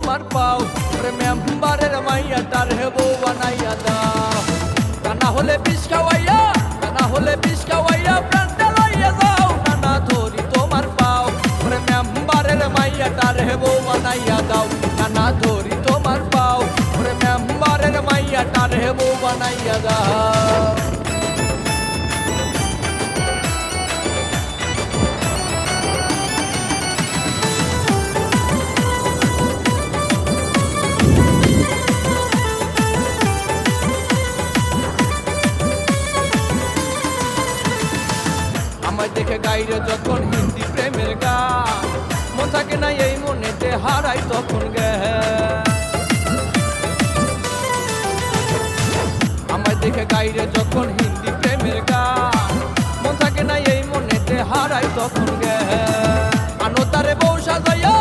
তোমার পাও ওরে মেম্বারের মাইয়াটার হেবো বানাইয়া দাও কানা হলে বিষ খাওয়াইয়া কানা হলে বিষ খাওয়াইয়া প্রাণটা লইয়া যাও নানা ধরি তোমার পাও ওরে মেম্বারের মাইয়াটার হেবো বানাইয়া দাও নানা ধরি তোমার পাও ওরে মেম্বারের মাইয়াটার হেবো বানাইয়া দাও আমায় দেখে গাইরে যখন হিন্দি প্রেমের গান মন থাকে না এই মনেতে হারাই তখন জ্ঞান আমায় দেখে গাইরে যখন হিন্দি প্রেমের গান মন থাকে না এই মনেতে হারাই তখন জ্ঞান আনো তারে বউ সাজাইয়া